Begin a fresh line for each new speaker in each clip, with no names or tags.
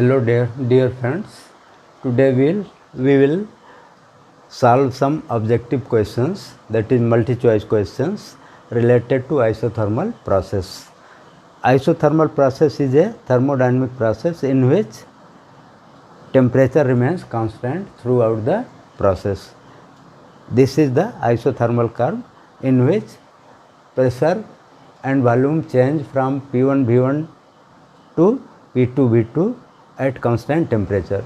Hello dear friends. Today we will solve some objective questions, that is multi choice questions related to isothermal process. Isothermal process is a thermodynamic process in which temperature remains constant throughout the process. This is the isothermal curve in which pressure and volume change from P1 V1 to P2 V2 at constant temperature.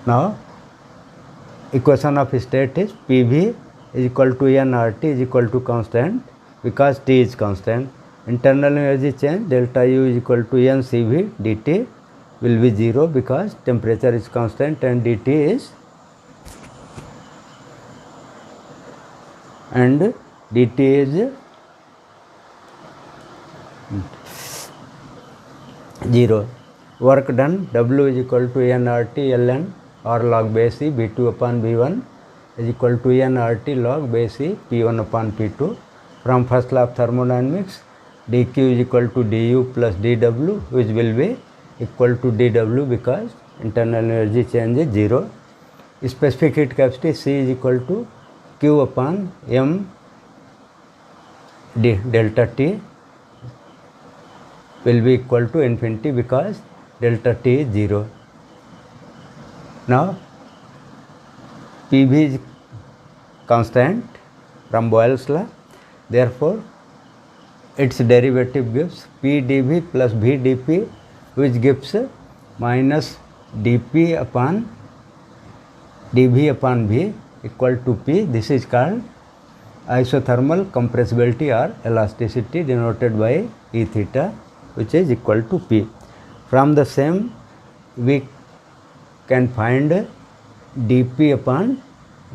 Now equation of state is PV is equal to nRT is equal to constant because T is constant. Internal energy change delta U is equal to nCV dt will be 0 because temperature is constant and dt is zero. Work done W is equal to nRT ln or log base E V2 upon V1 is equal to nRT log base E P1 upon P2. From first law of thermodynamics, dq is equal to du plus dw, which will be equal to dw because internal energy change is 0. Specific heat capacity C is equal to q upon m delta T will be equal to infinity because delta T is 0. Now PV is constant from Boyle's law, therefore its derivative gives P dV plus V dP, which gives minus dP upon dV upon V equal to P. This is called isothermal compressibility or elasticity, denoted by E theta, which is equal to P. From the same we can find dP upon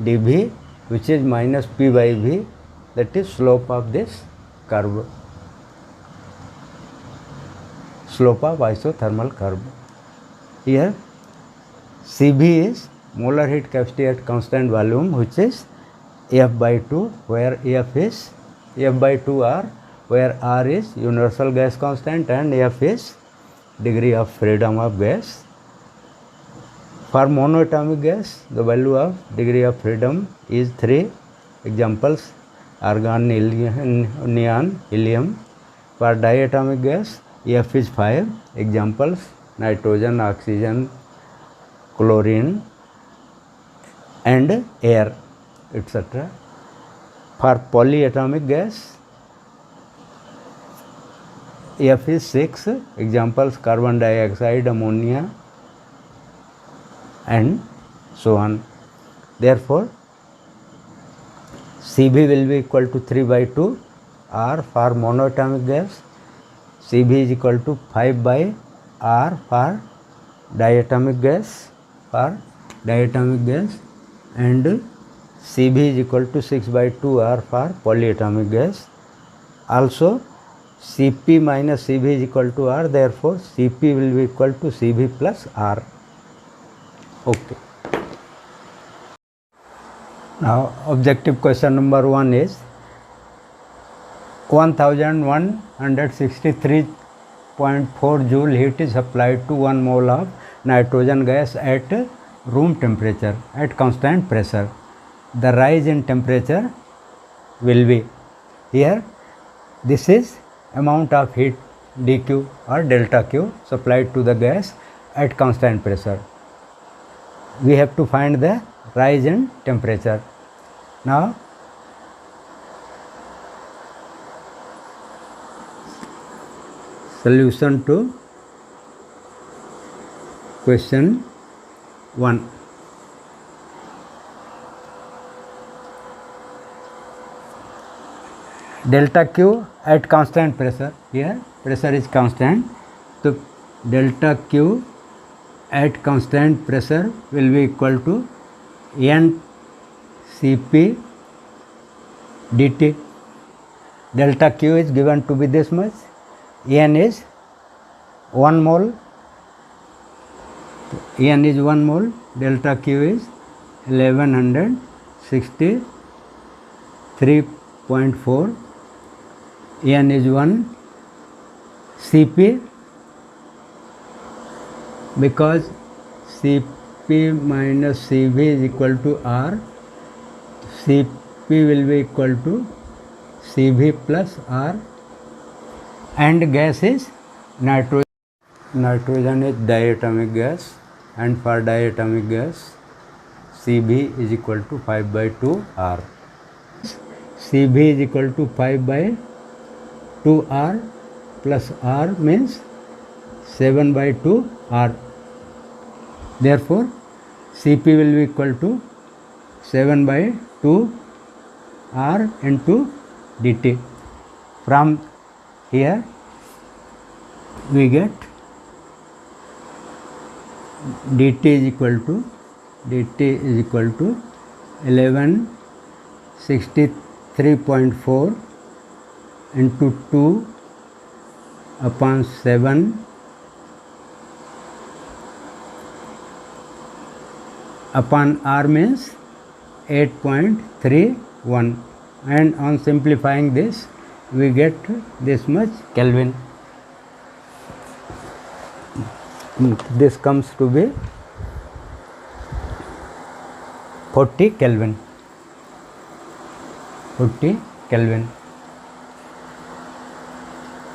dV, which is minus P by V, that is slope of this curve, slope of isothermal curve. Here Cv is molar heat capacity at constant volume, which is F by 2, where F is F by 2 R, where R is universal gas constant and F is degree of freedom of gas. For monoatomic gas, the value of degree of freedom is 3. Examples: argon, neon, helium. For diatomic gas, F is 5. Examples: nitrogen, oxygen, chlorine and air, etc. For polyatomic gas, F is 6. Examples: carbon dioxide, ammonia and so on. Therefore Cv will be equal to 3 by 2 R for monoatomic gas, Cv is equal to 5 by R for diatomic gas, and Cv is equal to 6 by 2 R for polyatomic gas. Also Cp minus Cv is equal to R, therefore Cp will be equal to Cv plus R. Okay. Now objective question number 1 is 1163.4 joule heat is applied to 1 mole of nitrogen gas at room temperature at constant pressure. The rise in temperature will be, here this is amount of heat dq or delta q supplied to the gas at constant pressure. We have to find the rise in temperature. Now solution to question 1. Delta Q at constant pressure, here pressure is constant, so delta Q at constant pressure will be equal to n Cp dt. Delta Q is given to be this much, n is 1 mole, delta Q is 1163.4, n is 1, Cp because Cp minus Cv is equal to R, Cp will be equal to Cv plus R, and gas is nitrogen. Nitrogen is diatomic gas, and for diatomic gas Cv is equal to 5 by 2 R. Cv is equal to 5 by 2 R plus R means 7 by 2 R. Therefore, Cp will be equal to 7 by 2 R into dt. From here we get dt is equal to 1163.4 into 2 upon 7 upon R means 8.31, and on simplifying this we get this much Kelvin. This comes to be 40 Kelvin. 40 Kelvin.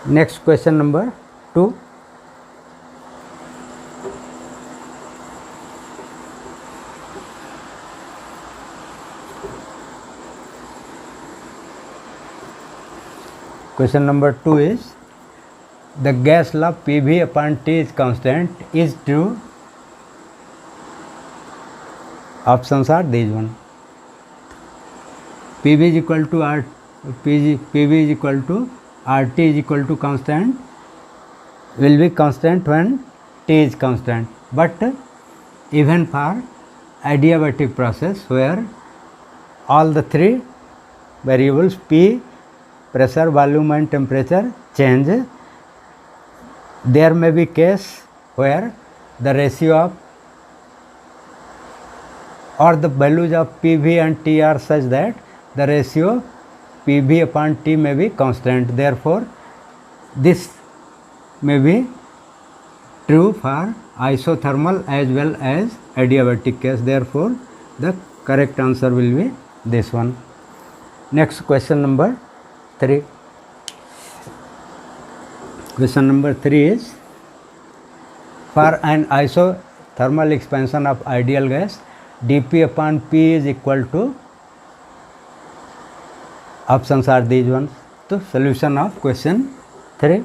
Next question number 2. Question number 2 is, the gas law PV upon T is constant is true. Options are these one. PV is equal to R, PV is equal to RT is equal to constant, will be constant when T is constant. But even for adiabatic process where all the three variables P, pressure, volume and temperature change, there may be case where the ratio of or the values of PV and T are such that the ratio PV upon T may be constant. Therefore, this may be true for isothermal as well as adiabatic case. Therefore, the correct answer will be this one. Next question number 3. Question number 3 is, for an isothermal expansion of ideal gas, dP upon P is equal to, options are these ones. So, solution of question 3.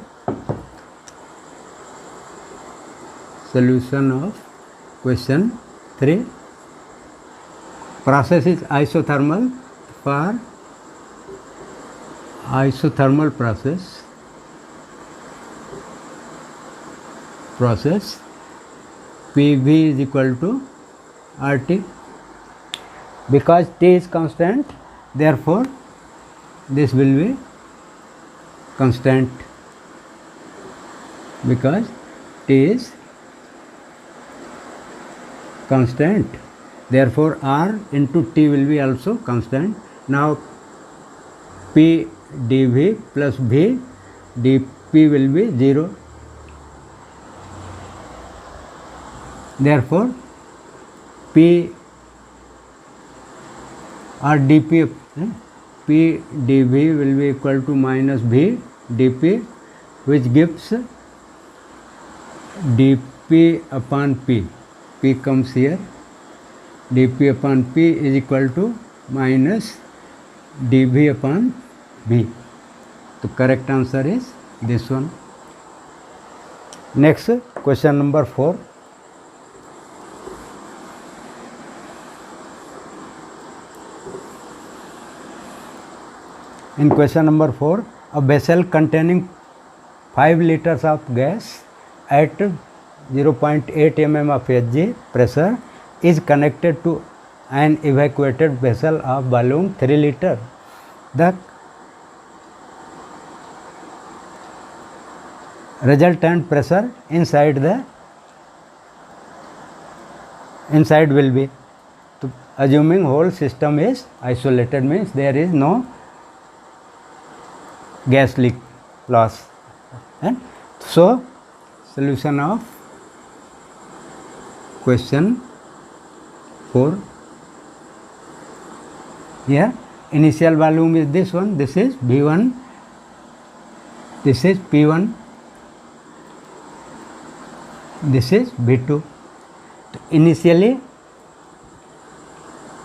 Solution of question 3. Process is isothermal. For isothermal process PV is equal to RT. Because T is constant, therefore this will be constant, because T is constant, therefore R into T will be also constant. Now P dV plus V dP will be 0. Therefore, P or dP, P dV will be equal to minus V dP, which gives dP upon P. P comes here. dP upon P is equal to minus dV upon V. The correct answer is this one. Next, question number 4. In question number 4, a vessel containing 5 liters of gas at 0.8 mm of Hg pressure is connected to an evacuated vessel of volume 3 liter. The resultant pressure inside will be, so assuming whole system is isolated, means there is no gas leak loss, and so solution of question 4. Here initial volume is this one, this is V1, this is P1, this is V2. Initially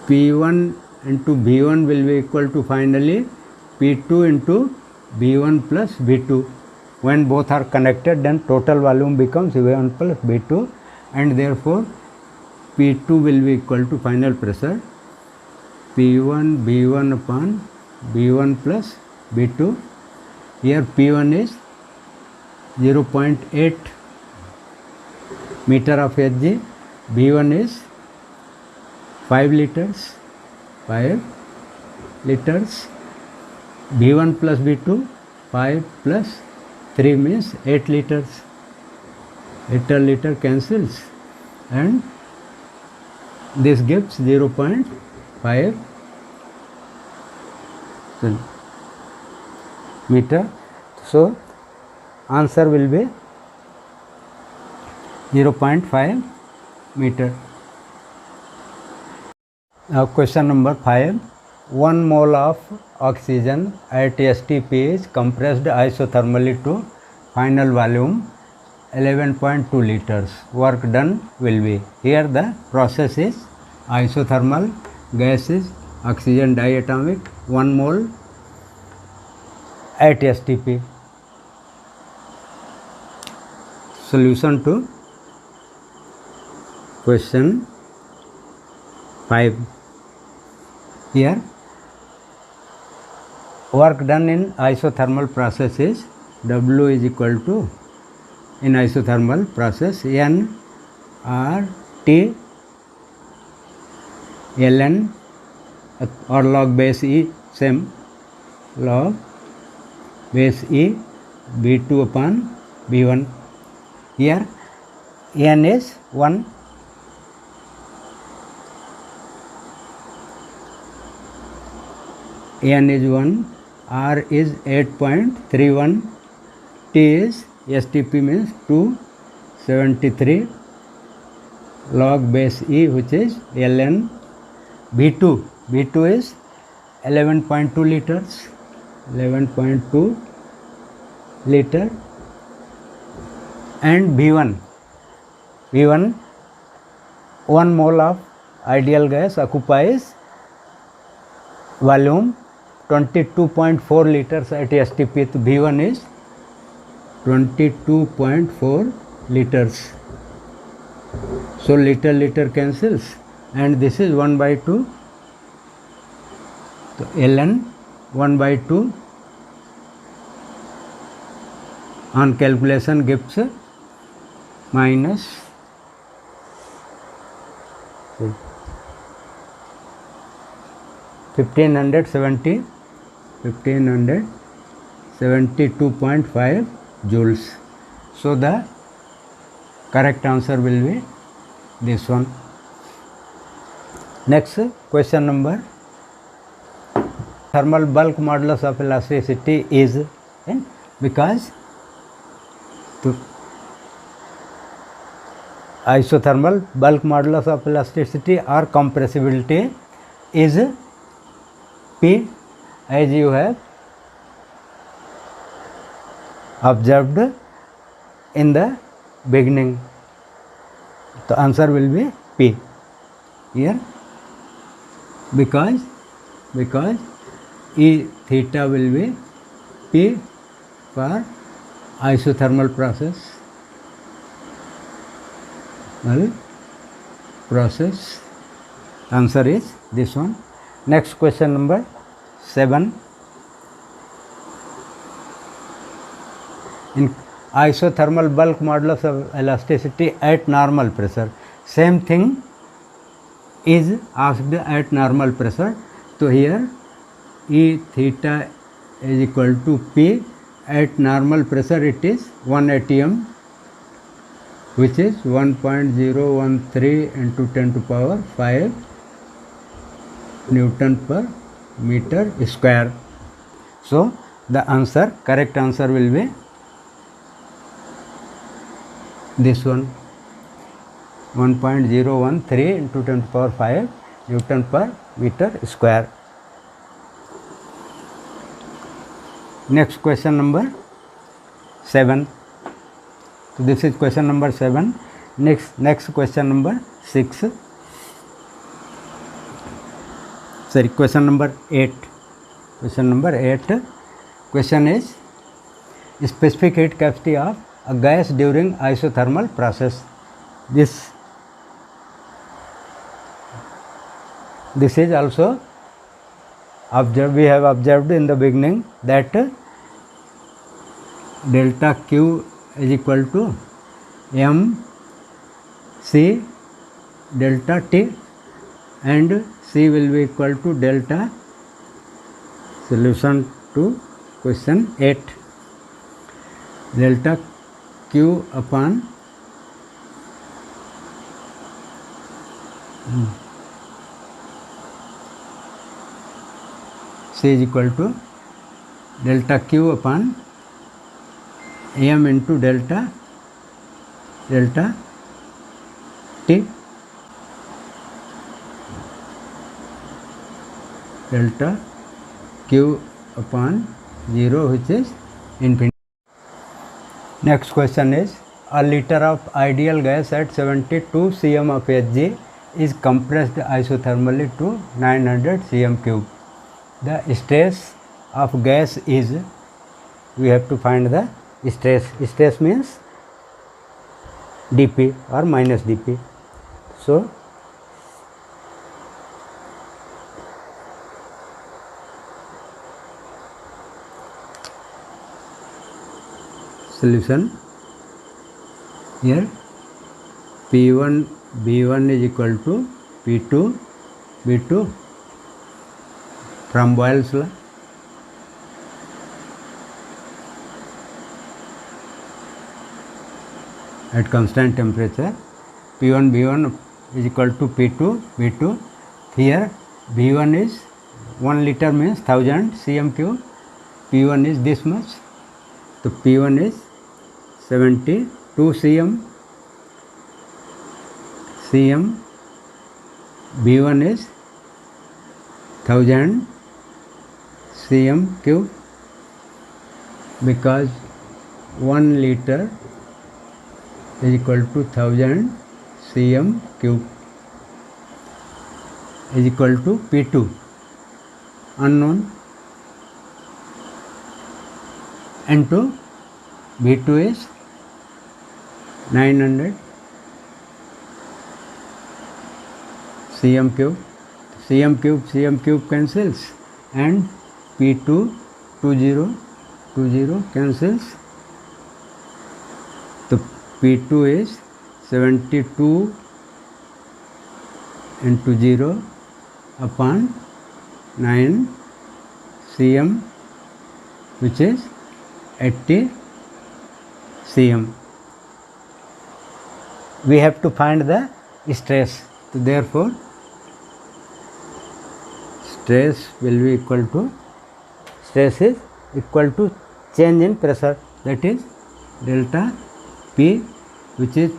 P1 into V1 will be equal to finally P2 into V1 plus V2. When both are connected, then total volume becomes V1 plus V2, and therefore P2 will be equal to final pressure P1 V1 upon V1 plus V2. Here P1 is 0.8 meter of Hg, V1 is 5 liters, V1 plus V2, 5 plus 3 means 8 liters, 8 liter cancels, and this gives 0.5 meter. So answer will be 0.5 meter. Now question number 5. 1 mole of oxygen at STP is compressed isothermally to final volume 11.2 liters. Work done will be. Here the process is isothermal, gas is oxygen diatomic, 1 mole at STP. Solution to question 5. Here work done in isothermal process is W is equal to, in isothermal process, N R T ln or log base E, same, log base E V2 upon V1. Here N is 1, N is 1, R is 8.31, T is STP means 273, log base E which is ln V2, V2 is 11.2 liters, 11.2 liter, and V1, 1 mole of ideal gas occupies volume 22.4 liters at STP. So V1 is 22.4 liters. So liter cancels, and this is 1 by 2. So ln 1 by 2 on calculation gives minus 1572.5 joules. So the correct answer will be this one. Next question number. Thermal bulk modulus of elasticity is, because isothermal bulk modulus of elasticity or compressibility is P, as you have observed in the beginning. The answer will be P here, because E theta will be P for isothermal process. Answer is this one. Next question number 7. In isothermal bulk modulus of elasticity at normal pressure, same thing is asked at normal pressure. So here E theta is equal to P. At normal pressure it is 1 atm, which is 1.013 into 10 to power 5 Newton per meter square. So the answer, correct answer will be this one. 1.013 into 10 to the power 5 Newton per meter square. Next question number 7. So this is question number 7. Next question number 6. Sorry, question number 8. Question number 8. Question is specific heat capacity of a gas during isothermal process. This is also observed. We have observed in the beginning that delta Q is equal to m c delta T, and C will be equal to delta. Solution to question 8. Delta Q upon C is equal to delta Q upon m into delta T, delta Q upon 0, which is infinity. Next question is a liter of ideal gas at 72 cm of Hg is compressed isothermally to 900 cm cube. The stress of gas is, we have to find the stress. Stress means dP or minus dP. So solution here, P1 B1 is equal to P2 B2 from Boyle's law. At constant temperature, P1 B1 is equal to P2 B2. Here B1 is 1 liter means 1000 cm cube. P1 is this much. So P1 is 72 cm. B1 is 1000 cm cube, because 1 liter is equal to 1000 cm cube is equal to P2 unknown into B2 is 900 cm cube. cm cube cancels, and P2 20 cancels. So P2 is 72 into 0 upon 9 cm, which is 80 cm. We have to find the stress. So therefore stress will be equal to, stress is equal to change in pressure, that is delta P, which is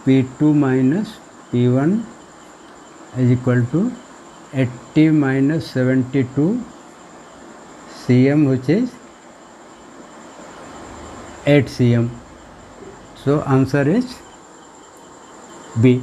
P2 minus P1 is equal to 80 minus 72 cm, which is 8 cm. So answer is B.